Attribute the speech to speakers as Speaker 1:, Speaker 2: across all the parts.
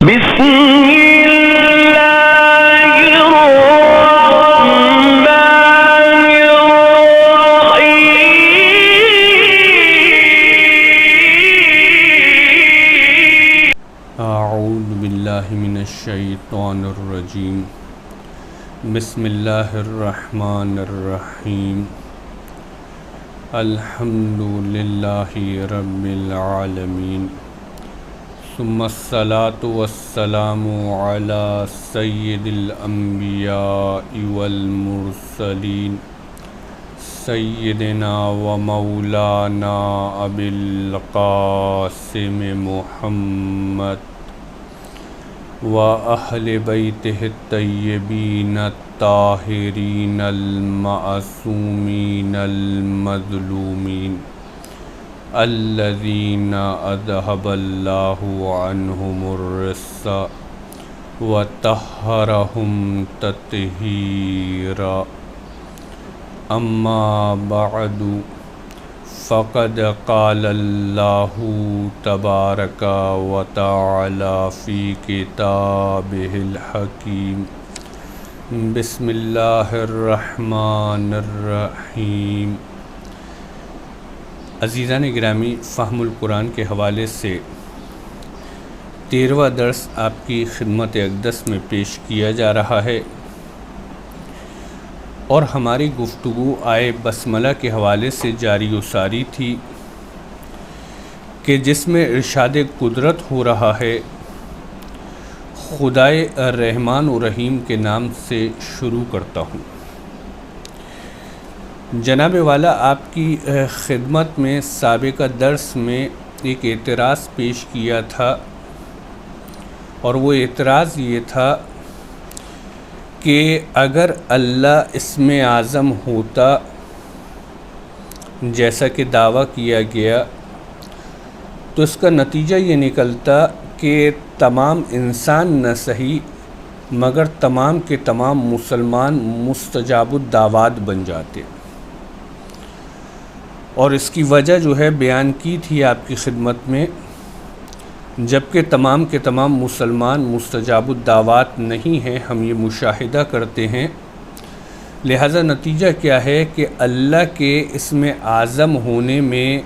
Speaker 1: بسم اللہ الرحمن الرحیم
Speaker 2: اعوذ باللہ من الشیطان الرجیم بسم اللہ الرحمن الرحیم الحمد للہ رب العالمین ثم الصلاة والسلام علی سید الانبیاء والمرسلین سیدنا و مولانا ابی القاسم محمد و اہل بیتہ الطیبین الطاہرین المعصومین المظلومین الذین اذہب اللہ عنہم الرجس وطہرہم تطہیرا اما بعد فقد قال اللہ تبارک وتعالی فی کتابہ الحکیم بسم اللہ الرحمن الرحیم۔ عزیزان گرامی، فہم القرآن کے حوالے سے 13واں درس آپ کی خدمت اقدس میں پیش کیا جا رہا ہے، اور ہماری گفتگو آئے بسملہ کے حوالے سے جاری و ساری تھی کہ جس میں ارشاد قدرت ہو رہا ہے۔ خدائے رحمان و رحیم کے نام سے شروع کرتا ہوں۔ جناب والا، آپ کی خدمت میں سابقہ درس میں ایک اعتراض پیش کیا تھا، اور وہ اعتراض یہ تھا کہ اگر اللہ اسم اعظم ہوتا جیسا کہ دعویٰ کیا گیا، تو اس کا نتیجہ یہ نکلتا کہ تمام انسان نہ صحیح مگر تمام کے تمام مسلمان مستجاب الدعوات بن جاتے، اور اس کی وجہ جو ہے بیان کی تھی آپ کی خدمت میں۔ جبکہ تمام کے تمام مسلمان مستجاب الدعوات نہیں ہیں، ہم یہ مشاہدہ کرتے ہیں، لہذا نتیجہ کیا ہے کہ اللہ کے اسم اعظم ہونے میں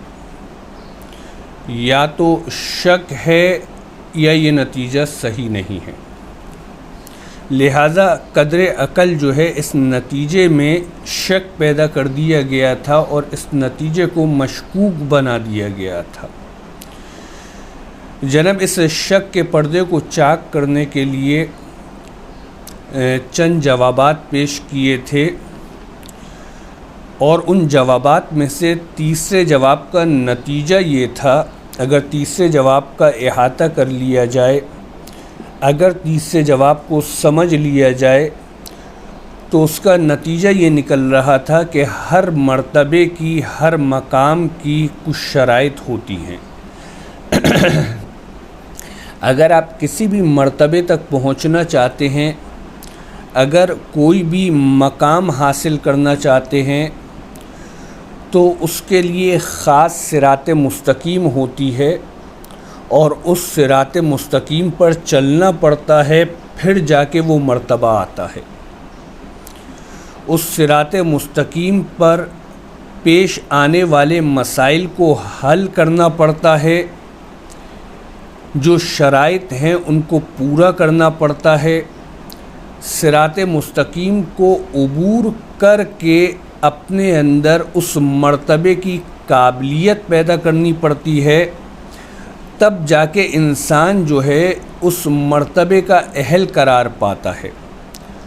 Speaker 2: یا تو شک ہے یا یہ نتیجہ صحیح نہیں ہے، لہذا قدر عقل جو ہے اس نتیجے میں شک پیدا کر دیا گیا تھا، اور اس نتیجے کو مشکوک بنا دیا گیا تھا۔ جناب اس شک کے پردے کو چاک کرنے کے لیے چند جوابات پیش کیے تھے، اور ان جوابات میں سے تیسرے جواب کا نتیجہ یہ تھا، اگر تیسرے جواب کا احاطہ کر لیا جائے، اگر تیسرے جواب کو سمجھ لیا جائے، تو اس کا نتیجہ یہ نکل رہا تھا کہ ہر مرتبے کی، ہر مقام کی کچھ شرائط ہوتی ہیں۔ اگر آپ کسی بھی مرتبے تک پہنچنا چاہتے ہیں، اگر کوئی بھی مقام حاصل کرنا چاہتے ہیں، تو اس کے لیے خاص صراط مستقیم ہوتی ہے، اور اس صراط مستقیم پر چلنا پڑتا ہے، پھر جا کے وہ مرتبہ آتا ہے۔ اس صراط مستقیم پر پیش آنے والے مسائل کو حل کرنا پڑتا ہے، جو شرائط ہیں ان کو پورا کرنا پڑتا ہے، صراط مستقیم کو عبور کر کے اپنے اندر اس مرتبے کی قابلیت پیدا کرنی پڑتی ہے، تب جا کے انسان جو ہے اس مرتبے کا اہل قرار پاتا ہے،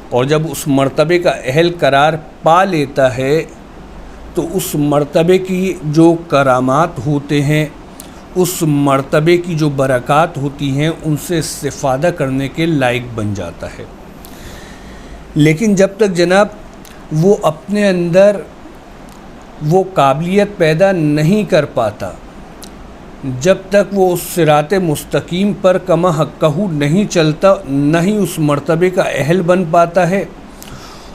Speaker 2: اور جب اس مرتبے کا اہل قرار پا لیتا ہے تو اس مرتبے کی جو کرامات ہوتے ہیں، اس مرتبے کی جو برکات ہوتی ہیں، ان سے استفادہ کرنے کے لائق بن جاتا ہے۔ لیکن جب تک جناب وہ اپنے اندر وہ قابلیت پیدا نہیں کر پاتا، جب تک وہ اس صراط مستقیم پر کما حقہ نہیں چلتا، نہ ہی اس مرتبے کا اہل بن پاتا ہے،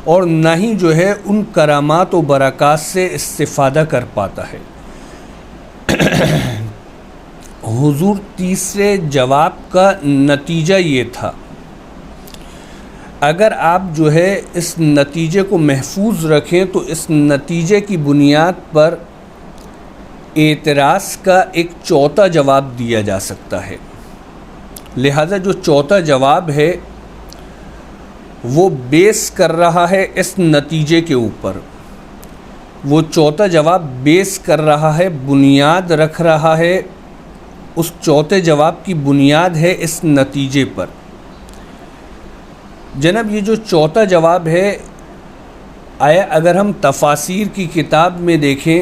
Speaker 2: اور نہ ہی جو ہے ان کرامات و برکات سے استفادہ کر پاتا ہے۔ حضور تیسرے جواب کا نتیجہ یہ تھا، اگر آپ جو ہے اس نتیجے کو محفوظ رکھیں تو اس نتیجے کی بنیاد پر اعتراض کا ایک چوتھا جواب دیا جا سکتا ہے۔ لہذا جو چوتھا جواب ہے وہ بیس کر رہا ہے اس نتیجے کے اوپر، وہ چوتھا جواب بیس کر رہا ہے، بنیاد رکھ رہا ہے، اس چوتھے جواب کی بنیاد ہے اس نتیجے پر۔ جناب یہ جو چوتھا جواب ہے، آیا اگر ہم تفاسیر کی کتاب میں دیکھیں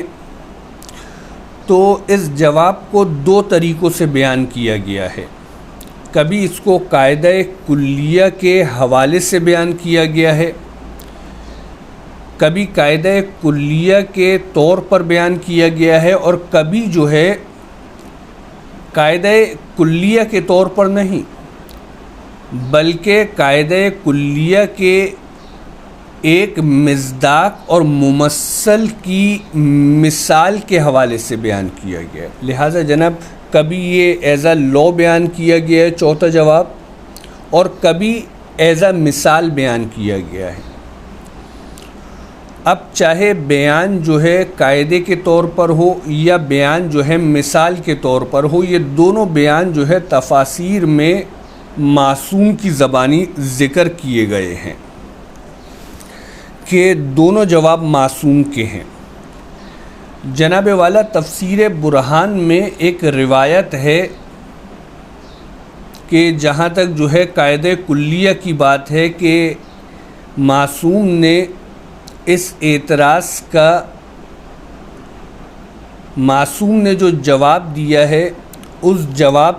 Speaker 2: تو اس جواب کو دو طریقوں سے بیان کیا گیا ہے۔ کبھی اس کو قاعدہ کلیہ کے حوالے سے بیان کیا گیا ہے، کبھی قاعدہ کلیہ کے طور پر بیان کیا گیا ہے، اور کبھی جو ہے قاعدہ کلیہ کے طور پر نہیں بلکہ قاعدہ کلیہ کے ایک مصداق اور ممثل کی مثال کے حوالے سے بیان کیا گیا ہے۔ لہٰذا جناب کبھی یہ ایز اے لا بیان کیا گیا ہے چوتھا جواب، اور کبھی ایز اے مثال بیان کیا گیا ہے۔ اب چاہے بیان جو ہے قاعدے کے طور پر ہو یا بیان جو ہے مثال کے طور پر ہو، یہ دونوں بیان جو ہے تفاسیر میں معصوم کی زبانی ذکر کیے گئے ہیں کہ دونوں جواب معصوم کے ہیں۔ جناب والا تفسیر برہان میں ایک روایت ہے کہ جہاں تک جو ہے قاعدہ کلیہ کی بات ہے کہ معصوم نے اس اعتراض کا، معصوم نے جو جواب دیا ہے اس جواب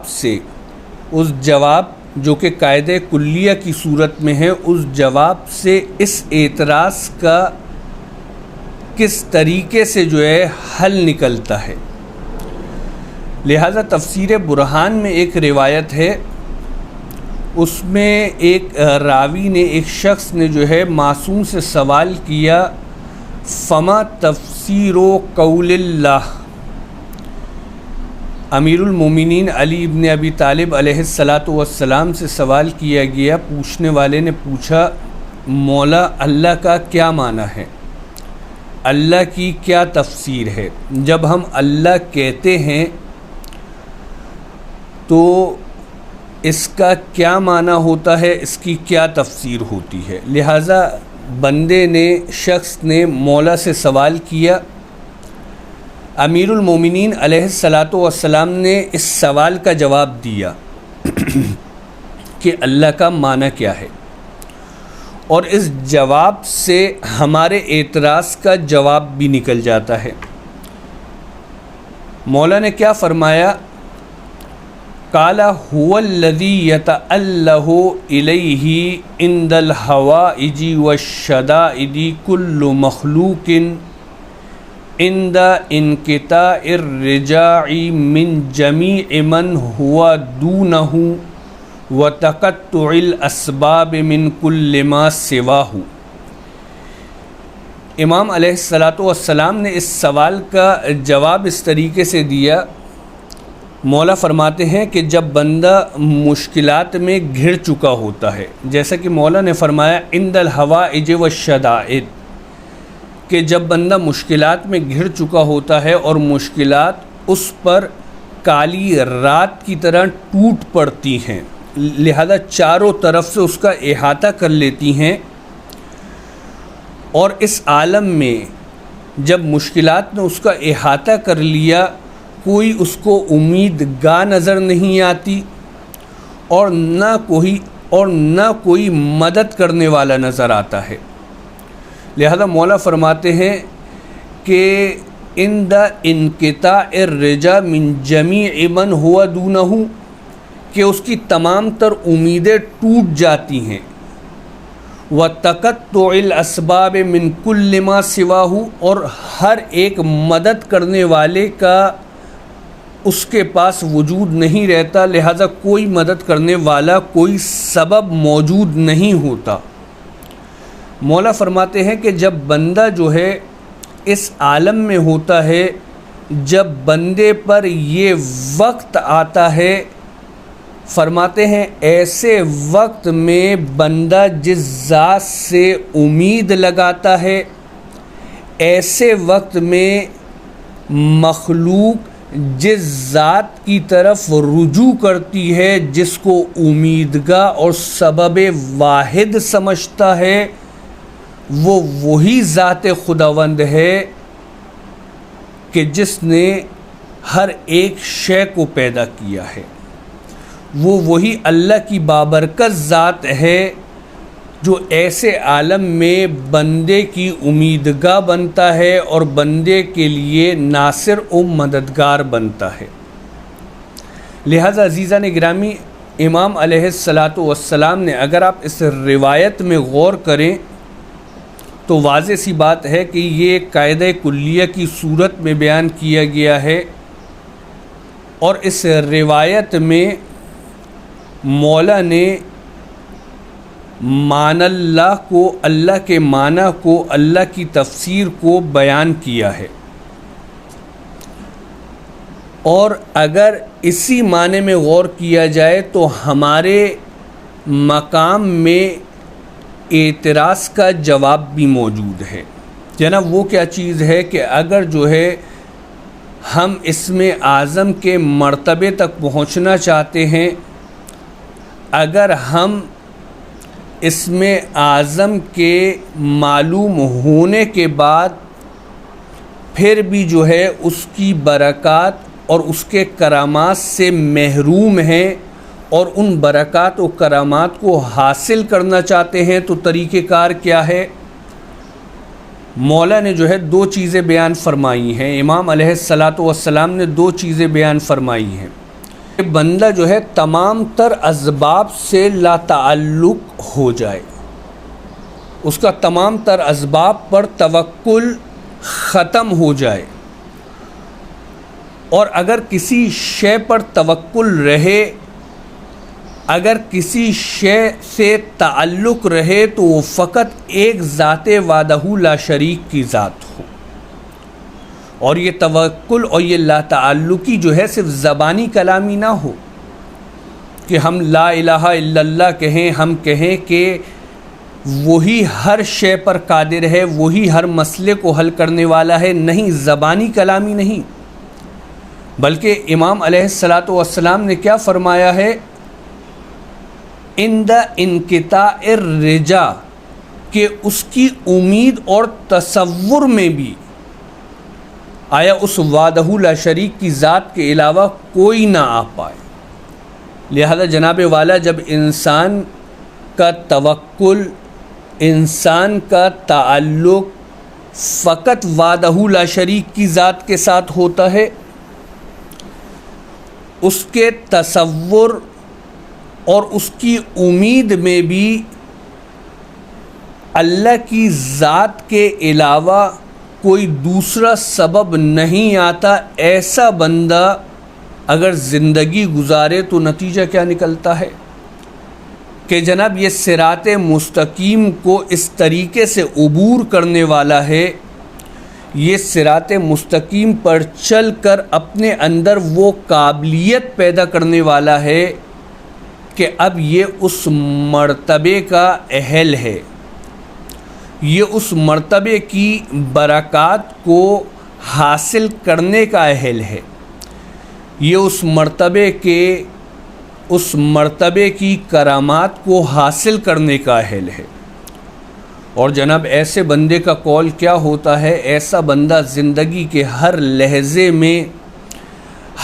Speaker 2: جو کہ قاعدہ کلیہ کی صورت میں ہے، اس جواب سے اس اعتراض کا کس طریقے سے جو ہے حل نکلتا ہے۔ لہذا تفسیر برہان میں ایک روایت ہے، اس میں ایک راوی نے، ایک شخص نے جو ہے معصوم سے سوال کیا، فما تفسیر قول اللہ۔ امیر المومنین علی ابن ابی طالب علیہ السلام سے سوال کیا گیا، پوچھنے والے نے پوچھا، مولا اللہ کا کیا معنی ہے، اللہ کی کیا تفسیر ہے؟ جب ہم اللہ کہتے ہیں تو اس کا کیا معنی ہوتا ہے، اس کی کیا تفسیر ہوتی ہے؟ لہٰذا بندے نے، شخص نے مولا سے سوال کیا، امیر المومنین علیہ السلام نے اس سوال کا جواب دیا کہ اللہ کا معنی کیا ہے، اور اس جواب سے ہمارے اعتراض کا جواب بھی نکل جاتا ہے۔ مولا نے کیا فرمایا؟ قال هو الذی یتألہ الیہ عند الحوائج والشدائد کل مخلوق عند انقطاع الرجاع من جمیع من هو دونه وتقطع الاسباب من کل ما سواہ۔ امام علیہ السلام نے اس سوال کا جواب اس طریقے سے دیا، مولا فرماتے ہیں کہ جب بندہ مشکلات میں گھر چکا ہوتا ہے، جیسا کہ مولا نے فرمایا عند الحوائج والشدائد، کہ جب بندہ مشکلات میں گھر چکا ہوتا ہے اور مشکلات اس پر کالی رات کی طرح ٹوٹ پڑتی ہیں، لہذا چاروں طرف سے اس کا احاطہ کر لیتی ہیں، اور اس عالم میں جب مشکلات نے اس کا احاطہ کر لیا، کوئی اس کو امید گاہ نظر نہیں آتی، اور نہ کوئی مدد کرنے والا نظر آتا ہے۔ لہذا مولا فرماتے ہیں کہ عند انقطاع الرجا من جمیع من ہوا دونہ، کہ اس کی تمام تر امیدیں ٹوٹ جاتی ہیں، وتقطع الاسباب من کل ما سواہ، اور ہر ایک مدد کرنے والے کا اس کے پاس وجود نہیں رہتا، لہذا کوئی مدد کرنے والا، کوئی سبب موجود نہیں ہوتا۔ مولا فرماتے ہیں کہ جب بندہ جو ہے اس عالم میں ہوتا ہے، جب بندے پر یہ وقت آتا ہے، فرماتے ہیں ایسے وقت میں بندہ جس ذات سے امید لگاتا ہے، ایسے وقت میں مخلوق جس ذات کی طرف رجوع کرتی ہے، جس کو امیدگاہ اور سبب واحد سمجھتا ہے، وہ وہی ذات خداوند ہے کہ جس نے ہر ایک شے کو پیدا کیا ہے۔ وہ وہی اللہ کی بابرکت ذات ہے جو ایسے عالم میں بندے کی امیدگاہ بنتا ہے اور بندے کے لیے ناصر و مددگار بنتا ہے۔ لہذا عزیزان گرامی، امام علیہ السلام نے، اگر آپ اس روایت میں غور کریں تو واضح سی بات ہے کہ یہ قاعدہ کلیہ کی صورت میں بیان کیا گیا ہے، اور اس روایت میں مولا نے معنی اللہ کو، اللہ کے معنی کو، اللہ کی تفسیر کو بیان کیا ہے، اور اگر اسی معنی میں غور کیا جائے تو ہمارے مقام میں اعتراض کا جواب بھی موجود ہے۔ جناب وہ کیا چیز ہے کہ اگر جو ہے ہم اسم اعظم کے مرتبے تک پہنچنا چاہتے ہیں، اگر ہم اسم اعظم کے معلوم ہونے کے بعد پھر بھی جو ہے اس کی برکات اور اس کے کرامات سے محروم ہیں اور ان برکات و کرامات کو حاصل کرنا چاہتے ہیں، تو طریقہ کار کیا ہے؟ مولا نے جو ہے دو چیزیں بیان فرمائی ہیں، امام علیہ السلام نے دو چیزیں بیان فرمائی ہیں۔ بندہ جو ہے تمام تر اسباب سے لا تعلق ہو جائے، اس کا تمام تر اسباب پر توکل ختم ہو جائے، اور اگر کسی شے پر توکل رہے، اگر کسی شے سے تعلق رہے تو وہ فقط ایک ذات وحدہ لا شریک کی ذات ہو، اور یہ توکل اور یہ لا تعلقی جو ہے صرف زبانی کلامی نہ ہو کہ ہم لا الہ الا اللہ کہیں، ہم کہیں کہ وہی ہر شے پر قادر ہے، وہی ہر مسئلے کو حل کرنے والا ہے، نہیں، زبانی کلامی نہیں، بلکہ امام علیہ السلام نے کیا فرمایا ہے؟ عند انقطاع الرجا، کہ اس کی امید اور تصور میں بھی آیا اس وحدہ لا شریک کی ذات کے علاوہ کوئی نہ آ پائے۔ لہذا جناب والا، جب انسان کا توکل، انسان کا تعلق فقط وحدہ لا شریک کی ذات کے ساتھ ہوتا ہے، اس کے تصور اور اس کی امید میں بھی اللہ کی ذات کے علاوہ کوئی دوسرا سبب نہیں آتا، ایسا بندہ اگر زندگی گزارے تو نتیجہ کیا نکلتا ہے کہ جناب یہ صراط مستقیم کو اس طریقے سے عبور کرنے والا ہے، یہ صراط مستقیم پر چل کر اپنے اندر وہ قابلیت پیدا کرنے والا ہے کہ اب یہ اس مرتبے کا اہل ہے، یہ اس مرتبے کی برکات کو حاصل کرنے کا اہل ہے، یہ اس مرتبے کی کرامات کو حاصل کرنے کا اہل ہے۔ اور جناب ایسے بندے کا قول کیا ہوتا ہے؟ ایسا بندہ زندگی کے ہر لحظے میں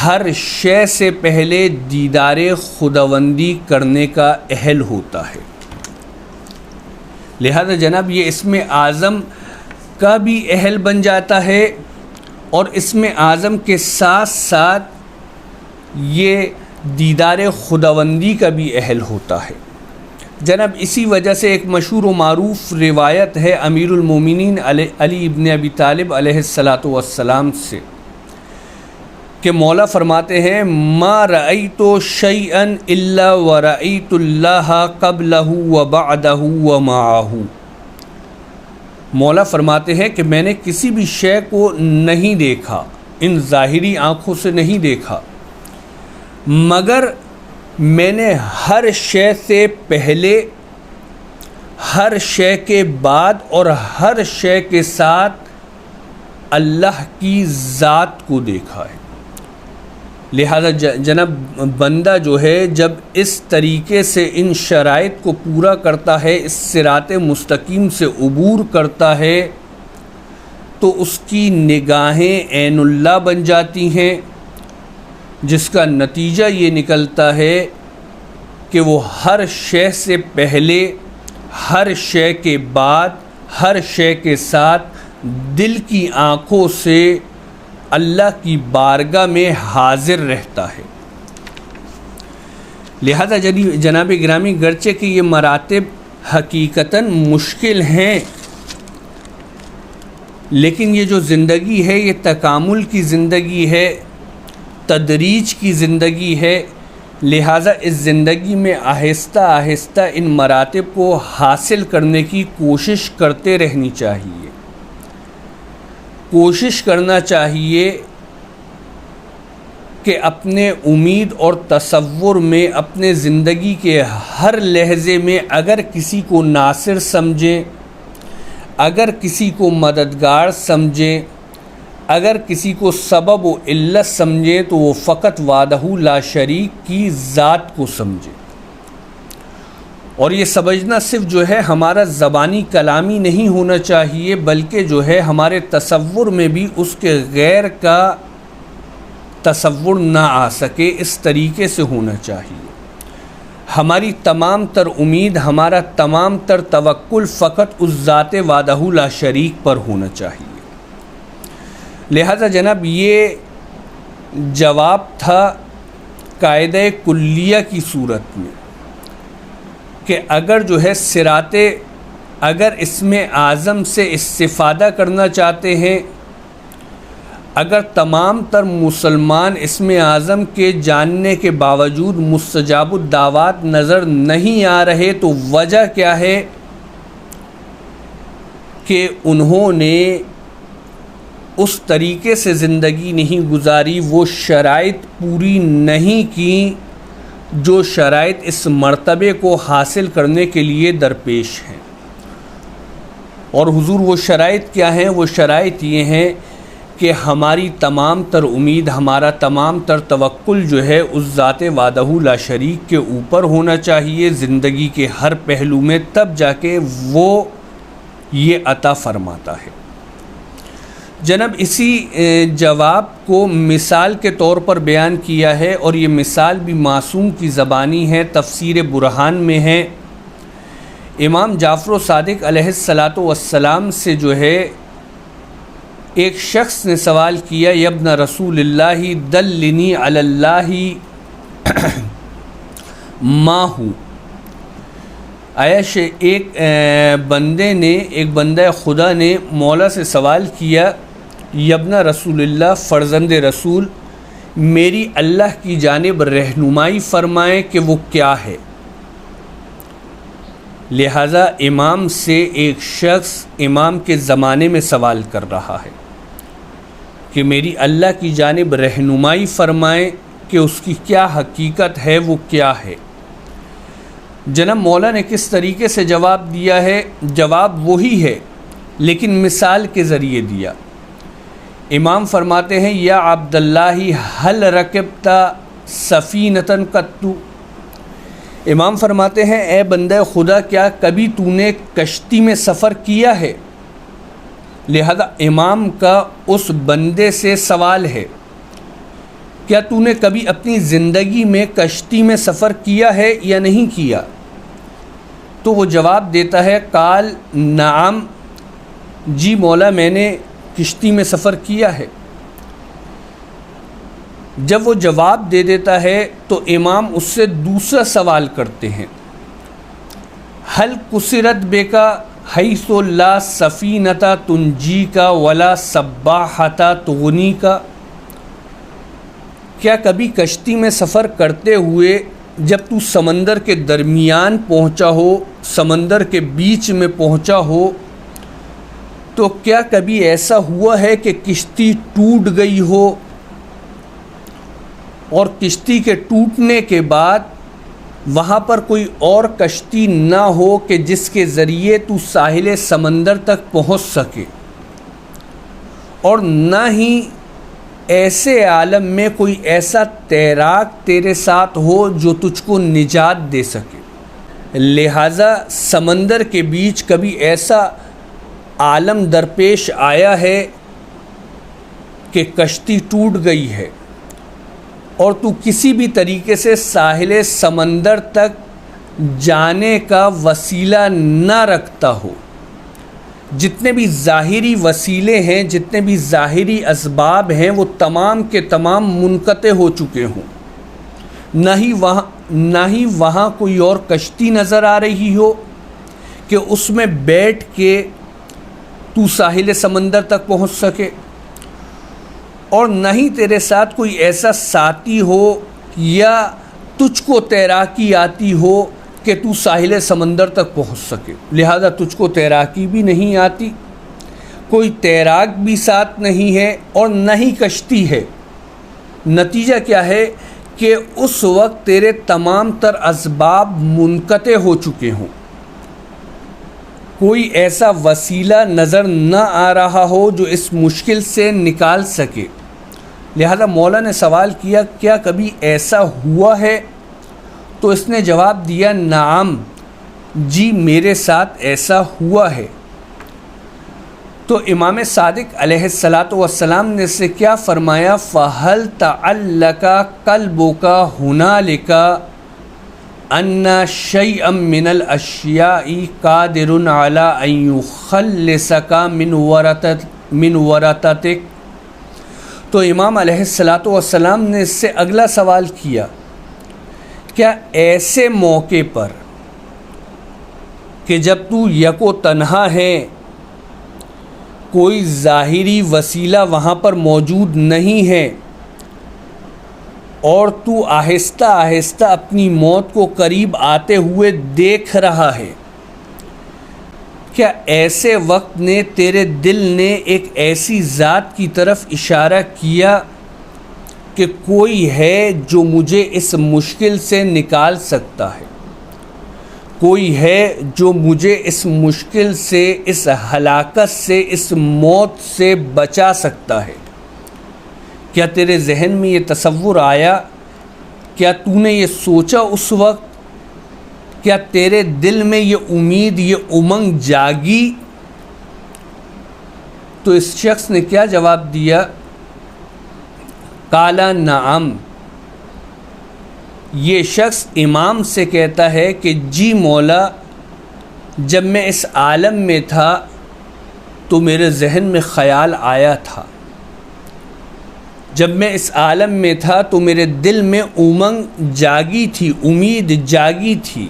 Speaker 2: ہر شے سے پہلے دیدار خداوندی کرنے کا اہل ہوتا ہے۔ لہذا جناب یہ اسم اعظم کا بھی اہل بن جاتا ہے، اور اسم اعظم کے ساتھ ساتھ یہ دیدار خداوندی کا بھی اہل ہوتا ہے۔ جناب اسی وجہ سے ایک مشہور و معروف روایت ہے امیر المومنین علی ابن ابی طالب علیہ السلام سے کہ مولا فرماتے ہیں ما رأیت شیئا الا ورأیت اللہ قبلہ وبعدہ ومعہ۔ مولا فرماتے ہیں کہ میں نے کسی بھی شے کو نہیں دیکھا ان ظاہری آنکھوں سے نہیں دیکھا، مگر میں نے ہر شے سے پہلے، ہر شے کے بعد اور ہر شے کے ساتھ اللہ کی ذات کو دیکھا ہے۔ لہذا جناب بندہ جو ہے جب اس طریقے سے ان شرائط کو پورا کرتا ہے، اس صراط مستقیم سے عبور کرتا ہے، تو اس کی نگاہیں عین اللہ بن جاتی ہیں، جس کا نتیجہ یہ نکلتا ہے کہ وہ ہر شے سے پہلے، ہر شے کے بعد، ہر شے کے ساتھ دل کی آنکھوں سے اللہ کی بارگاہ میں حاضر رہتا ہے۔ لہذا جناب گرامی، گرچہ کہ یہ مراتب حقیقتاً مشکل ہیں، لیکن یہ جو زندگی ہے یہ تکامل کی زندگی ہے، تدریج کی زندگی ہے، لہٰذا اس زندگی میں آہستہ آہستہ ان مراتب کو حاصل کرنے کی کوشش کرتے رہنی چاہیے۔ کوشش کرنا چاہیے کہ اپنے امید اور تصور میں، اپنے زندگی کے ہر لحظے میں اگر کسی کو ناصر سمجھیں، اگر کسی کو مددگار سمجھیں، اگر کسی کو سبب و علت سمجھیں، تو وہ فقط وحدہ لا شریک کی ذات کو سمجھیں۔ اور یہ سمجھنا صرف جو ہے ہمارا زبانی کلامی نہیں ہونا چاہیے، بلکہ جو ہے ہمارے تصور میں بھی اس کے غیر کا تصور نہ آ سکے، اس طریقے سے ہونا چاہیے۔ ہماری تمام تر امید، ہمارا تمام تر توکل فقط اس ذات وحدہ لا شریک پر ہونا چاہیے۔ لہذا جناب یہ جواب تھا قاعدہ کلیہ کی صورت میں کہ اگر جو ہے اگر اسم اعظم سے استفادہ کرنا چاہتے ہیں، اگر تمام تر مسلمان اسم اعظم کے جاننے کے باوجود مستجاب الدعوات نظر نہیں آ رہے، تو وجہ کیا ہے کہ انہوں نے اس طریقے سے زندگی نہیں گزاری، وہ شرائط پوری نہیں کی جو شرائط اس مرتبے کو حاصل کرنے کے لیے درپیش ہیں۔ اور حضور وہ شرائط کیا ہیں؟ وہ شرائط یہ ہیں کہ ہماری تمام تر امید، ہمارا تمام تر توکل جو ہے اس ذات وحدہ لا شریک کے اوپر ہونا چاہیے زندگی کے ہر پہلو میں، تب جا کے وہ یہ عطا فرماتا ہے۔ جناب اسی جواب کو مثال کے طور پر بیان کیا ہے، اور یہ مثال بھی معصوم کی زبانی ہے، تفسیر برہان میں ہے۔ امام جعفر صادق علیہ السلام سے جو ہے ایک شخص نے سوال کیا، یا ابن رسول اللہ دلنی علی اللہ ما ہو۔ ایک بندہ خدا نے مولا سے سوال کیا، یا ابن رسول اللہ، فرزند رسول، میری اللہ کی جانب رہنمائی فرمائیں کہ وہ کیا ہے۔ لہذا امام سے ایک شخص امام کے زمانے میں سوال کر رہا ہے کہ میری اللہ کی جانب رہنمائی فرمائیں کہ اس کی کیا حقیقت ہے، وہ کیا ہے۔ جناب مولا نے کس طریقے سے جواب دیا ہے؟ جواب وہی ہے لیکن مثال کے ذریعے دیا۔ امام فرماتے ہیں، یا عبداللہ حل رکبت سفینۃ قط۔ امام فرماتے ہیں، اے بندہ خدا، کیا کبھی تو نے کشتی میں سفر کیا ہے؟ لہذا امام کا اس بندے سے سوال ہے، کیا تو نے کبھی اپنی زندگی میں کشتی میں سفر کیا ہے یا نہیں کیا؟ تو وہ جواب دیتا ہے، قال نعم، جی مولا میں نے کشتی میں سفر کیا ہے۔ جب وہ جواب دے دیتا ہے تو امام اس سے دوسرا سوال کرتے ہیں، حل کسرت بکا حیث لا سفینۃ تنجیکا ولا سباحۃ تغنیکا۔ کیا کبھی کشتی میں سفر کرتے ہوئے جب تو سمندر کے درمیان پہنچا ہو، سمندر کے بیچ میں پہنچا ہو، تو کیا کبھی ایسا ہوا ہے کہ کشتی ٹوٹ گئی ہو اور کشتی کے ٹوٹنے کے بعد وہاں پر کوئی اور کشتی نہ ہو کہ جس کے ذریعے تو ساحل سمندر تک پہنچ سکے، اور نہ ہی ایسے عالم میں کوئی ایسا تیراک تیرے ساتھ ہو جو تجھ کو نجات دے سکے، لہٰذا سمندر کے بیچ کبھی ایسا عالم درپیش آیا ہے کہ کشتی ٹوٹ گئی ہے اور تو کسی بھی طریقے سے ساحل سمندر تک جانے کا وسیلہ نہ رکھتا ہو، جتنے بھی ظاہری وسیلے ہیں، جتنے بھی ظاہری اسباب ہیں، وہ تمام کے تمام منقطع ہو چکے ہوں، نہ ہی وہاں کوئی اور کشتی نظر آ رہی ہو کہ اس میں بیٹھ کے تو ساحل سمندر تک پہنچ سکے، اور نہ ہی تیرے ساتھ کوئی ایسا ساتھی ہو یا تجھ کو تیراکی آتی ہو کہ تو ساحل سمندر تک پہنچ سکے، لہذا تجھ کو تیراکی بھی نہیں آتی، کوئی تیراک بھی ساتھ نہیں ہے اور نہ ہی کشتی ہے۔ نتیجہ کیا ہے کہ اس وقت تیرے تمام تر اسباب منقطع ہو چکے ہوں، کوئی ایسا وسیلہ نظر نہ آ رہا ہو جو اس مشکل سے نکال سکے۔ لہذا مولا نے سوال کیا کیا کبھی ایسا ہوا ہے؟ تو اس نے جواب دیا نعم، جی میرے ساتھ ایسا ہوا ہے۔ تو امام صادق علیہ الصلاۃ والسلام نے اس سے کیا فرمایا؟ فَهَلْ تَعَلَّقَ قَلْبُكَ هُنَالِكَ أَنَّ شَيْئًا مِّنَ الْأَشْيَاءِ قَادِرٌ عَلَىٰ أَن يُخَلِّصَكَ مِنْ وَرَطَتِكَ۔ تو امام علیہ الصلاۃ والسلام نے اس سے اگلا سوال کیا، کیا ایسے موقع پر کہ جب تو یک و تنہا ہے، کوئی ظاہری وسیلہ وہاں پر موجود نہیں ہے اور تو آہستہ آہستہ اپنی موت کو قریب آتے ہوئے دیکھ رہا ہے، کیا ایسے وقت نے تیرے دل نے ایک ایسی ذات کی طرف اشارہ کیا کہ کوئی ہے جو مجھے اس مشکل سے نکال سکتا ہے، کوئی ہے جو مجھے اس مشکل سے، اس ہلاکت سے، اس موت سے بچا سکتا ہے؟ کیا تیرے ذہن میں یہ تصور آیا؟ کیا تو نے یہ سوچا اس وقت؟ کیا تیرے دل میں یہ امید، یہ امنگ جاگی؟ تو اس شخص نے کیا جواب دیا؟ قال نعم۔ یہ شخص امام سے کہتا ہے کہ جی مولا، جب میں اس عالم میں تھا تو میرے ذہن میں خیال آیا تھا، جب میں اس عالم میں تھا تو میرے دل میں امنگ جاگی تھی، امید جاگی تھی۔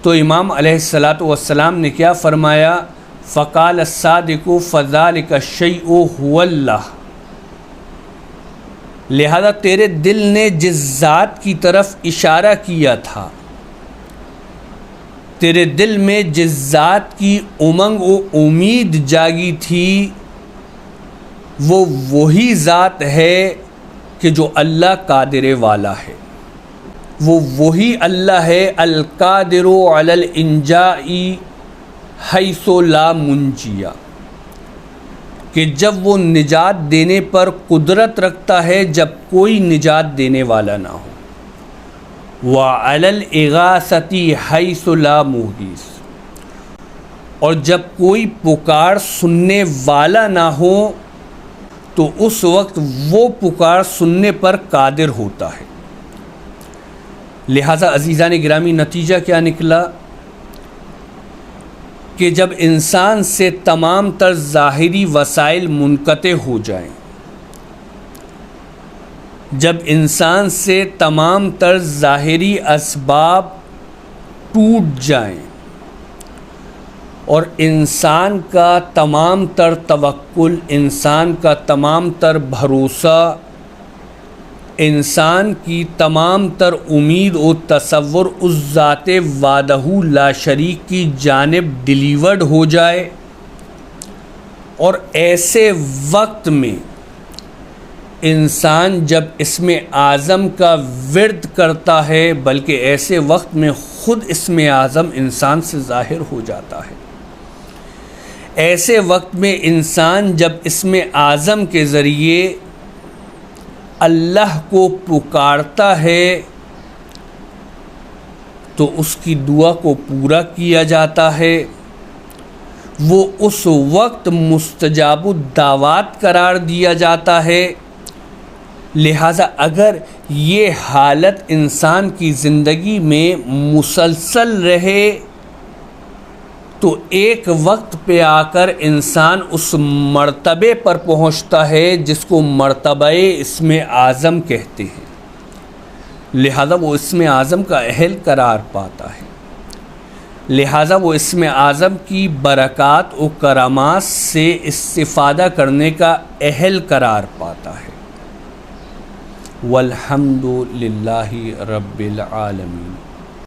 Speaker 2: تو امام علیہ الصلاۃ والسلام نے کیا فرمایا؟ فقال الصادق فذلک الشیء هو اللہ۔ لہذا تیرے دل نے جس ذات کی طرف اشارہ کیا تھا، تیرے دل میں جس ذات کی امنگ و امید جاگی تھی، وہ وہی ذات ہے کہ جو اللہ قادر والا ہے، وہ وہی اللہ ہے القادر علی الانجاء حیث لا منجیہ، کہ جب وہ نجات دینے پر قدرت رکھتا ہے جب کوئی نجات دینے والا نہ ہو، وعلی الاغاثۃ حیث لا مغیث، اور جب کوئی پکار سننے والا نہ ہو تو اس وقت وہ پکار سننے پر قادر ہوتا ہے۔ لہٰذا عزیزان گرامی، نتیجہ کیا نکلا کہ جب انسان سے تمام تر ظاہری وسائل منقطع ہو جائیں، جب انسان سے تمام تر ظاہری اسباب ٹوٹ جائیں اور انسان کا تمام تر توکل، انسان کا تمام تر بھروسہ، انسان کی تمام تر امید و تصور اس ذات وحدہ لا شریک کی جانب ڈیلیورڈ ہو جائے، اور ایسے وقت میں انسان جب اسم اعظم کا ورد کرتا ہے، بلکہ ایسے وقت میں خود اسم اعظم انسان سے ظاہر ہو جاتا ہے، ایسے وقت میں انسان جب اسم اعظم کے ذریعے اللہ کو پکارتا ہے تو اس کی دعا کو پورا کیا جاتا ہے، وہ اس وقت مستجاب الدعوات قرار دیا جاتا ہے۔ لہٰذا اگر یہ حالت انسان کی زندگی میں مسلسل رہے تو ایک وقت پہ آ کر انسان اس مرتبے پر پہنچتا ہے جس کو مرتبہ اسم اعظم کہتے ہیں، لہذا وہ اسم اعظم کا اہل قرار پاتا ہے، لہذا وہ اسم اعظم کی برکات و کرامات سے استفادہ کرنے کا اہل قرار پاتا ہے۔ والحمد للہ رب العالمین۔